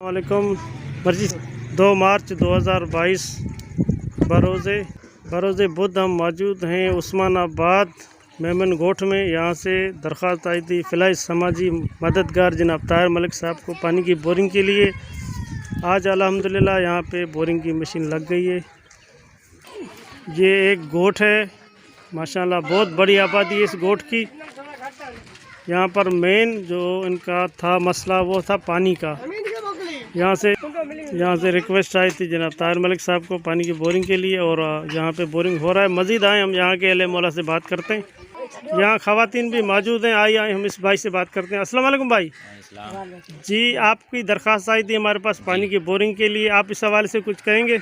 वालेकुम मर्जी 2 मार्च 2022 बरोज़े बुध हम मौजूद हैं उस्मानाबाद मेमन गोठ में। यहाँ से दरख्वास्त आई थी फ़िलहाल समाजी मददगार जनाब ताहिर मलिक साहब को पानी की बोरिंग के लिए। आज अल्हम्दुलिल्लाह यहाँ पे बोरिंग की मशीन लग गई है। ये एक गोठ है, माशाल्लाह बहुत बड़ी आबादी है इस गोठ की। यहाँ पर मेन जो इनका था मसला वो था पानी का। यहाँ से रिक्वेस्ट आई थी जनाब ताहिर मलिक साहब को पानी की बोरिंग के लिए, और यहाँ पे बोरिंग हो रहा है। मज़ीद आए हम यहाँ के अहले मौला से बात करते हैं। यहाँ ख़वातीन भी मौजूद हैं, आए हम इस भाई से बात करते हैं। अस्सलाम वालेकुम भाई जी, आपकी दरख्वास्त आई थी हमारे पास पानी की बोरिंग के लिए, आप इस हवाले से कुछ कहेंगे?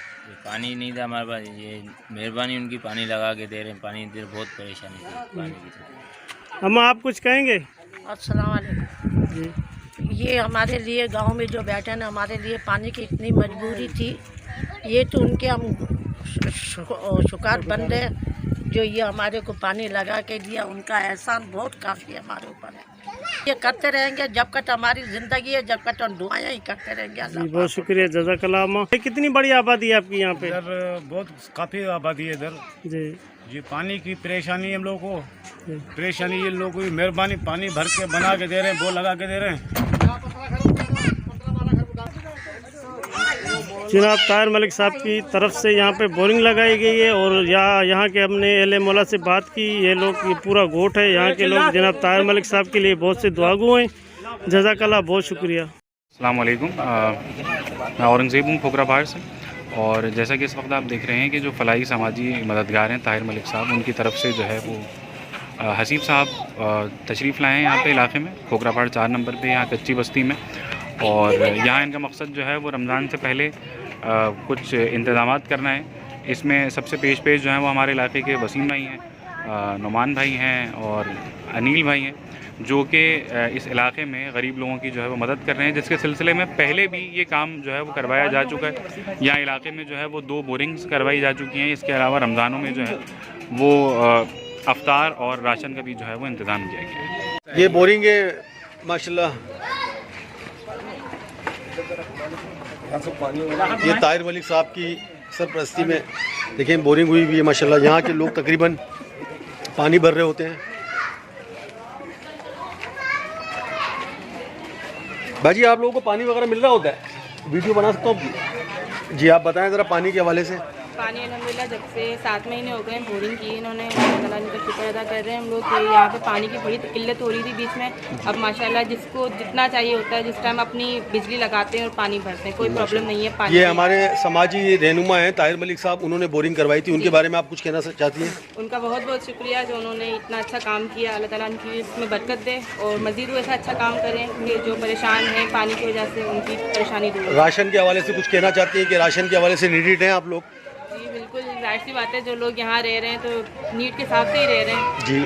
पानी नहीं था हमारे पास, ये मेहरबानी उनकी पानी लगा के दे रहे हैं। पानी दे बहुत परेशानी थी पानी की। हम आप कुछ कहेंगे? अस्सलाम वालेकुम जी। ये हमारे लिए गांव में जो बैठे ना, हमारे लिए पानी की इतनी मजबूरी थी। ये तो उनके हम शुक्र बंदे जो ये हमारे को पानी लगा के दिया, उनका एहसान बहुत काफ़ी हमारे ऊपर है। ये करते रहेंगे जब तक हमारी ज़िंदगी है, जब तक हम दुआएं ही करते रहेंगे। अल्लाह बहुत शुक्रिया, जज़ाकल्लाह। कितनी बड़ी आबादी है आपकी यहाँ पे? इधर बहुत काफ़ी आबादी है इधर जी। ये पानी की परेशानी है हम लोग को, परेशानी ये लोगों की मेहरबानी पानी भर के बना के दे रहे हैं, बोर लगा के दे रहे हैं। जनाब ताहिर मलिक साहब की तरफ से यहाँ पे बोरिंग लगाई गई है, और यहाँ के हमने अहले मौला से बात की। ये लोग, ये पूरा गोठ है, यहाँ के लोग जनाब ताहिर मलिक साहब के लिए बहुत से दुआगो हैं। जज़ाकल्लाह, बहुत शुक्रिया। अस्सलाम वालेकुम, मैं औरंगज़ेब हूँ खोखराबाद से। और जैसा कि इस वक्त आप देख रहे हैं कि जो फलाही समाजी मददगार हैं ताहिर मलिक साहब, उनकी तरफ से जो है वो हसीब साहब तशरीफ़ लाए हैं यहाँ पे इलाके में, खोखराबाद 4 नंबर पे, यहाँ कच्ची बस्ती में। और यहाँ इनका मकसद जो है वो रमज़ान से पहले कुछ इंतज़ामात करना है। इसमें सबसे पेश जो हैं वो हमारे इलाके के वसीम भाई हैं, नुमान भाई हैं और अनिल भाई हैं, जो कि इस इलाके में गरीब लोगों की जो है वो मदद कर रहे हैं, जिसके सिलसिले में पहले भी ये काम जो है वो करवाया जा चुका है। यहाँ इलाके में जो है वो 2 बोरिंग्स करवाई जा चुकी हैं। इसके अलावा रमज़ानों में जो है वो अफ्तार और राशन का भी जो है वो इंतज़ाम किया गया है। ये बोरिंग है माशाल्लाह, ये ताहिर मलिक साहब की सरपरस्ती में देखें बोरिंग हुई भी है माशाल्लाह। यहाँ के लोग तकरीबन पानी भर रहे होते हैं। भाजी आप लोगों को पानी वगैरह मिल रहा होता है? वीडियो बना सकता हूँ जी, आप बताएं ज़रा पानी के हवाले से। पानी अल्हम्दुलिल्लाह जब से 7 महीने हो गए बोरिंग की इन्होंने, अल्लाह का शुक्र अदा कर रहे हैं हम लोग कि यहाँ पे पानी की बड़ी किल्लत हो रही थी बीच में। अब माशाल्लाह जिसको जितना चाहिए होता है, जिस टाइम अपनी बिजली लगाते हैं और पानी भरते हैं, कोई प्रॉब्लम नहीं है पानी। ये हमारे समाजी रहनुमा हैं ताहिर मलिक साहब, उन्होंने बोरिंग करवाई थी, उनके बारे में आप कुछ कहना चाहती हैं? उनका बहुत बहुत शुक्रिया जो उन्होंने इतना अच्छा काम किया। अल्लाह ताला उनकी इसमें बरकत दे और मज़ीद वो ऐसा अच्छा काम करें कि जो परेशान हैं पानी की वजह से उनकी परेशानी दूर हो। राशन के हवाले से कुछ कहना चाहती हैं कि राशन के हवाले से नीडेड हैं आप लोग? जी बिल्कुल, जाहिर सी बात है, जो लोग यहाँ रह रहे हैं तो नीड के हिसाब से ही रह रहे हैं जी।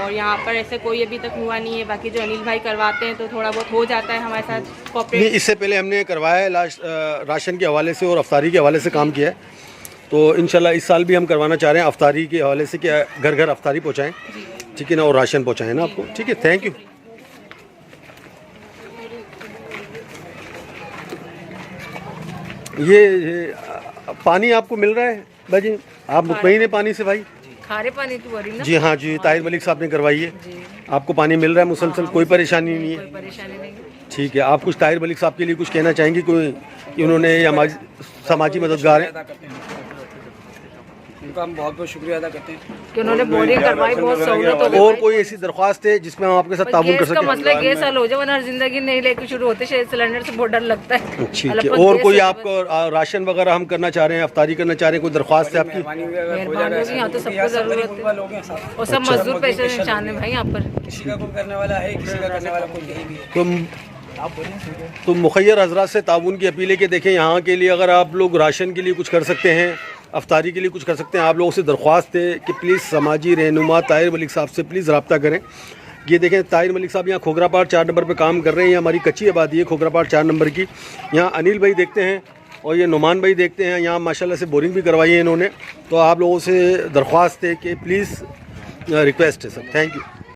और यहाँ पर ऐसे कोई अभी तक हुआ नहीं है। बाकी जो अनिल भाई करवाते हैं तो थोड़ा बहुत हो जाता है हमारे साथ कोऑपरेट। नहीं, इससे पहले हमने करवाया है राशन के हवाले से और अफ्तारी के हवाले से काम किया है, तो इंशाल्लाह इस साल भी हम करवाना चाह रहे हैं अफ्तारी के हवाले से, कि घर घर अफ्तारी पहुँचाएँ, ठीक है ना, और राशन पहुँचाएँ ना आपको। ठीक है, थैंक यू। ये पानी आपको मिल रहा है भाजी? आप मुतमईन है पानी से भाई? खारे पानी की बोरिंग ना? जी हाँ जी, ताहिर मलिक साहब ने करवाई है। आपको पानी मिल रहा है मुसलसल? कोई परेशानी नहीं है? परेशानी नहीं। ठीक है, आप कुछ ताहिर मलिक साहब के लिए कुछ कहना चाहेंगे? कोई कि उन्होंने हमारी समाजी मददगार हैं, उनका हम बहुत बहुत शुक्रिया अदा करते हैं कि उन्होंने बोरिंग करवाई, बहुत सहूलत हो गई। और कोई ऐसी दरख्वास्त है जिसमें हम आपके साथ ताउन कर सकें? मसला गैस हल हो जाए, वरना जिंदगी नहीं लेके शुरू होते सिलेंडर से बहुत डर लगता है। ठीक है, और कोई आपको राशन वगैरह हम करना चाह रहे हैं, अफ्तारी करना चाह रहे हैं, कोई दरख्वास्त है आपकी? मेहरबानी, यहाँ तो सबको जरूरत है और सब मजदूर पैसे निशान है भाई यहाँ पर। किसी का कोई करने वाला है, किसी का करने वाला कोई नहीं भी है। तो मुखैर हजरात से ताउन की अपील है कि देखें यहाँ के लिए अगर आप लोग राशन के लिए कुछ कर सकते हैं, अफ्तारी के लिए कुछ कर सकते हैं, आप लोगों से दरख्वास्त है कि प्लीज़ समाजी रहनुमा ताहिर मलिक साहब से प्लीज़ रब्ता करें। ये देखें ताहिर मलिक साहब यहाँ खोखरापाड़ 4 नंबर पे काम कर रहे हैं। ये हमारी कच्ची आबादी है खोखरापाड़ 4 नंबर की। यहाँ अनिल भाई देखते हैं और ये नुमान भाई देखते हैं, यहाँ माशाल्लाह से बोरिंग भी करवाई है इन्होंने। तो आप लोगों से दरख्वास्त है कि प्लीज़ रिक्वेस्ट है सर, थैंक यू।